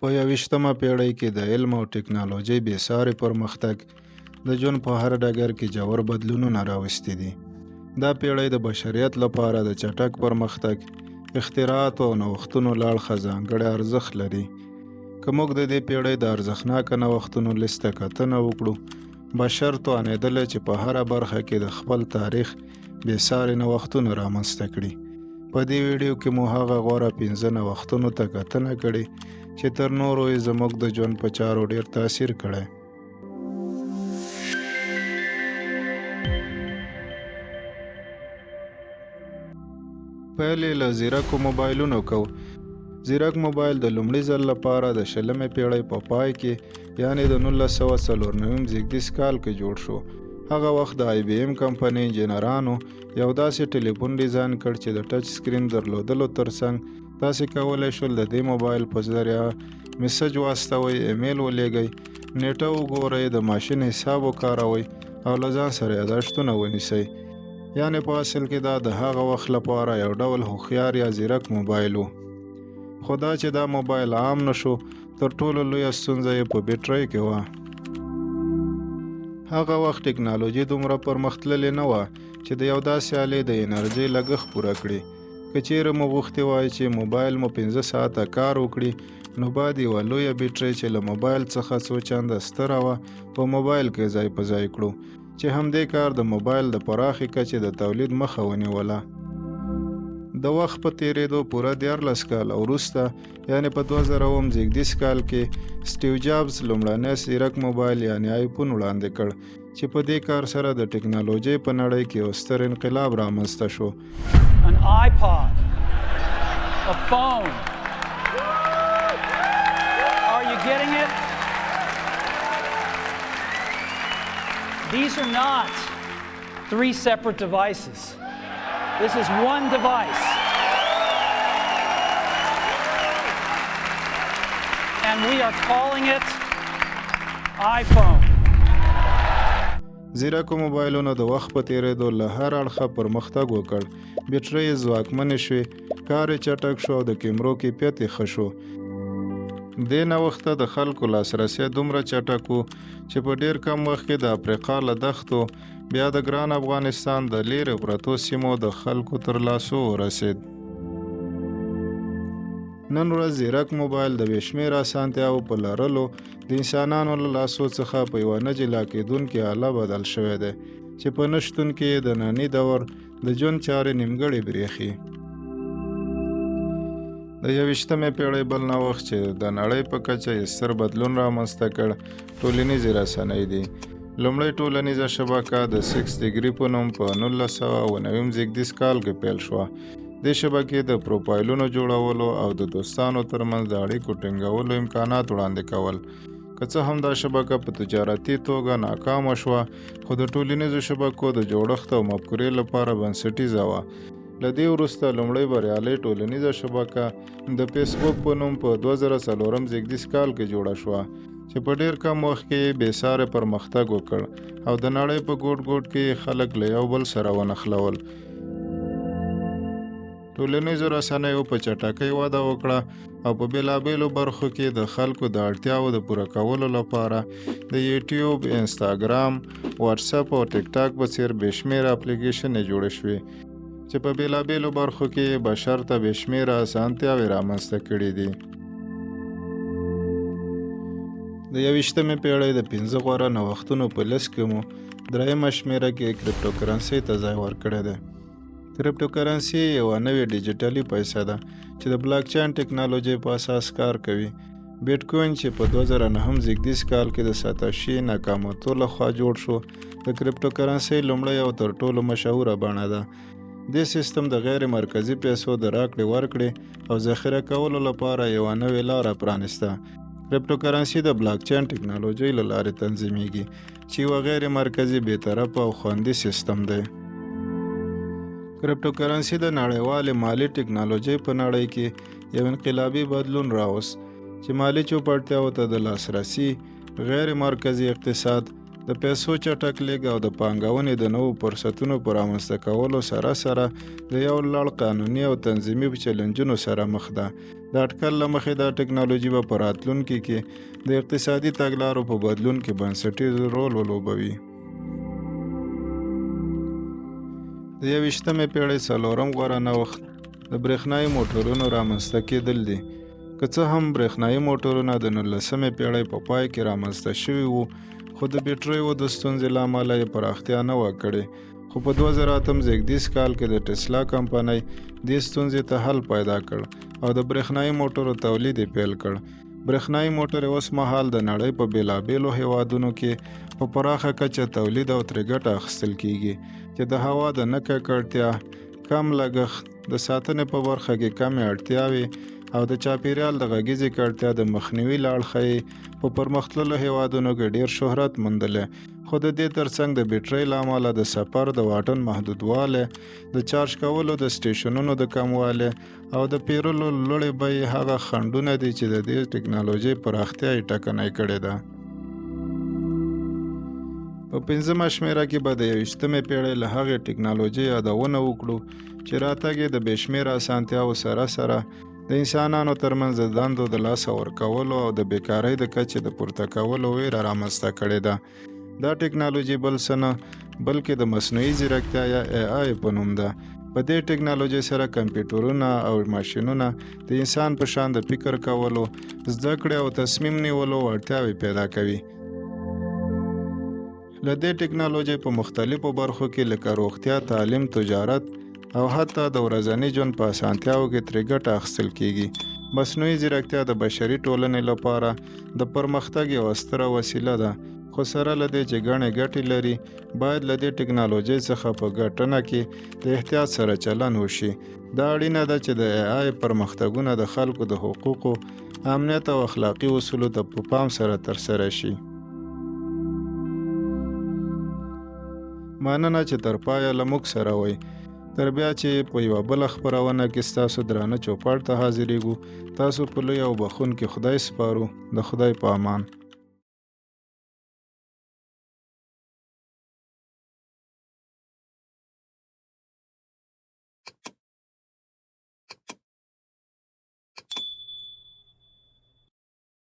په 21مه پېړۍ کې د علم او ټکنالوژۍ بېساري پرمختګ د ژوند په هر ډګر کې ژور بدلونونه راوستي دي. دا پېړۍ د بشریت لپاره د چټک پرمختګ، اختراعاتو او نوښتونو له اړخه ځانګړی ارزښت لري. که موږ د دې پېړۍ د ارزښتناکه نوښتونو لیست ته کتنه وکړو، بشر توانېدلی چې په هره برخه کې د خپل تاریخ بېساري نوښتونه رامنځته کړي. په دې ویډیو کې مو هغه غوره 15 نوښتونو ته کتنه کړې چې تر نورو یې زموږ د ژوند په چارو ډېر تاثیر کړی. پیل یې له ځیرکو موبایلونو کوو. ځیرک موبایل د لومړي ځل لپاره د 20مې پېړۍ په پای کې یعنې د 1994 زیږدیز کال کې جوړ شو. هغه وخت د IBM کمپنۍ انجینرانو یو داسې ټلیفون ډیزاین کړ چې د ټچ سکرین درلودلو ترڅنګ تاسې کولی شول د دې موبایل په ذریعه میسج واستوئ، ایمیل ولیږئ، نیټه وګورئ، د ماشین حساب وکاروئ او له ځان سره یاداشتونه ونیسئ. یعنې په اصل کې دا د هغه وخت لپاره یو ډول هوښیار یا ځیرک موبایل و. خو دا چې دا موبایل عام نشو، تر ټولو لویه ستونزه یې په بیټرۍ کې وه. هغه وخت ټکنالوژي دومره پرمختللې نه وه چې د یو داسې آلې د انرژۍ لګښت پوره کړي. که چیرې مو غوښتي وای چې موبایل مو 15 ساعته کار وکړي، نو باید یوه لویه بیټرۍ چې له موبایل څخه څو چنده ستره وه په موبایل کې ځای په ځای کړو، چې همدې کار د موبایل د پراخې کچې د تولید مخه ونیوله. د وخت په تیریدو پوره 14 کاله وروسته یعنې په 2000 زیږدیز کال کې سټیو جابز لومړنی ځیرک موبایل یعنې آیفون وړاندې کړ، چې په دې کار سره د ټکنالوژۍ په نړۍ کې یو ستر انقلاب رامنځته شو. An iPod, a phone. Are you getting it? These are not 3 separate devices. This is one device. And we are calling it iPhone. ځیرکو موبایلونو د وخت په تیریدو له هر اړخه پرمختګ وکړ. بیټرۍ یې ځواکمنې شوې، کار یې چټک شو او د کیمرو کیفیت یې ښه شو. دې نوښت ته د خلکو لاسرسی دومره چټک و چې په ډېر کم وخت کې د افریقا له دښتو بیا د ګران افغانستان د لیرې پرتو سیمو د خلکو تر لاسو ورسېد. نن ورځ ځیرک موبایل د بې شمېره اسانتیاوو په لرلو د انسانانو له لاسو څخه په یوه نه جلا کېدونکې آله بدل شوی دی چې په نه شتون کې د ننني دور د ژوند چارې نیمګړې برېښي. د 21مې پېړۍ بل نوښت چې د نړۍ په کچه یې ستر بدلون رامنځته کړ ټولنیزې رسنۍ دي. لومړۍ ټولنیزه شبکه د 6 ډیګري په نوم په 1990 زیږدیز کال کې پیل شوه. دې شبکې د پروفایلونو جوړولو او د دوستانو ترمنځ د اړیکو ټینګولو امکانات وړاندې کول. که څه هم دا شبکه په تجارتي توګه ناکامه شوه، خو د ټولنیزو شبکو د جوړښت او مفکورې لپاره بنسټیزه وه. له دې وروسته لومړۍ بریالۍ ټولنیزه شبکه د فیسبوک په نوم په 2004 زیږدیز کال کې جوړه شوه، چې په ډېر کم وخت کې بېساري پرمختګ وکړ او د نړۍ په ګوټ ګوټ کې خلک له یو بل سره ونښلول. ټولنیزو رسنیو په چټکۍ وده وکړه او په بېلابېلو برخو کې د خلکو د اړتیاوو د پوره کولو لپاره د یوټیوب، انسټاګرام، واتساپ او ټیک ټاک په څېر بې شمېره اپلیکیشنې جوړې شوې چې په بېلابېلو برخو کې بشر ته بې شمېره اسانتیاوې رامنځته کړي دي. د 21مې پېړۍ د 15 غوره نوښتونو په لیست کې مو 3مه شمېره کې کریپټو کرنسۍ ته ځای ورکړی دی. کریپټو کرنسي یوه نوې ډیجیټلي پیسه ده چې د بلاک چین ټکنالوژۍ په اساس کار کوي. بیټ کوین چې په 2009 زیږدیز کال کې د ساتوشي ناکاموتو لخوا جوړ شو، د کریپټو کرنسۍ لومړۍ او تر ټولو مشهوره بڼه ده. دې سیستم د غیر مرکزي پیسو د راکړې ورکړې او ذخیره کولو لپاره یوه نوې لاره پرانیسته. کریپټو کرنسي د بلاک چین ټکنالوژۍ له لارې تنظیمیږي چې یوه غیر مرکزي، بېطرفه او خوندي سیستم دی. کریپټو کرنسي د نړیوالې مالي ټکنالوژۍ په نړۍ کې یو انقلابي بدلون راوست چې مالي چوپړتیاو ته د لاسرسي، غیر مرکزي اقتصاد، د پیسو چټک لیږد او د پانګونې د نوو فرصتونو په رامنځته کولو سره د یو لوړ قانوني او تنظیمي چلنجونو سره مخ ده د اټکل له مخې دا ټکنالوژي به په راتلونکي کې د اقتصادي تګلارو په بدلون کې بنسټیز رول ولوبوي. د 21مې پیړۍ څلورم غوره نوښت د برېښنایي موټرونو رامنځته کېدل دي. که څه هم برېښنایي موټرونه د 19مې پیړۍ په پای کې رامنځته شوي وو، خو د بیټریو د ستونزې له امله یې پراختیا نه وه کړې. خو په 2008 زېږدیز کال کې د ټسلا کمپنۍ دې ستونزې ته حل پیدا کړ او د برېښنایي موټرو تولید یې پیل کړ. برېښنایي موټرې اوس مهال د نړۍ په بېلابېلو هیوادونو کې په پراخه کچه تولید او ترې ګټه اخیستل کیږي، چې د هوا د نه ککړتیا، کم لګښت، د ساتنې په برخه کې کمې اړتیاوې او د چاپیریال د غږیزې ککړتیا د مخنیوي له اړخه یې په پرمختللو هیوادونو کې ډیر شهرت موندلی. خو د دې ترڅنګ د بیټرۍ له امله د سفر د واټن محدودوالی، د چارج کولو د سټیشنونو د کموالی او د پیرلو لوړې بیې هغه خنډونه دي چې د دې ټکنالوژۍ پراختیا یې ټکنۍ کړې ده. په 5مه شمېره کې به د 21مې پیړۍ له هغې ټکنالوژۍ یادونه وکړو چې راتګ یې د بې شمېره اسانتیاوو سره سره د انسانانو ترمنځ د دندو د لاسه ورکولو او د بیکارۍ د کچې د پورته کولو ویره رامنځته کړې ده. دا ټکنالوژي بل څه نه بلکې د مصنوعي ځیرکتیا یا AI په نوم ده. په دې ټکنالوژۍ سره کمپیوټرونه او ماشینونه د انسان په شان د فکر کولو، زده کړې او تصمیم نیولو وړتیاوې پیدا کوي. له دې ټکنالوژۍ په مختلفو برخو کې لکه روغتیا، تعلیم، تجارت او حتی د ورځني ژوند په اسانتیاوو کې ترې ګټه اخیستل کیږي. مصنوعي ځیرکتیا د بشري ټولنې لپاره د پرمختګ یوه ستره وسیله ده، خو سره له دې چې ګڼې ګټې لري، باید له دې ټکنالوژۍ څخه په ګټنه کې د احتیاط سره چلن وشي. دا اړینه ده چې د AI پرمختګونه د خلکو د حقوقو، امنیت او اخلاقي اصولو ته په پام سره ترسره شي. مننه چې تر پایه له موږ سره وئ. تر بیا چې په یوه بله خپرونه کې ستاسو درانه چوپړ ته حاضرېږو، تاسو په لوی او بخښونکي خدای سپارو. د خدای په امان.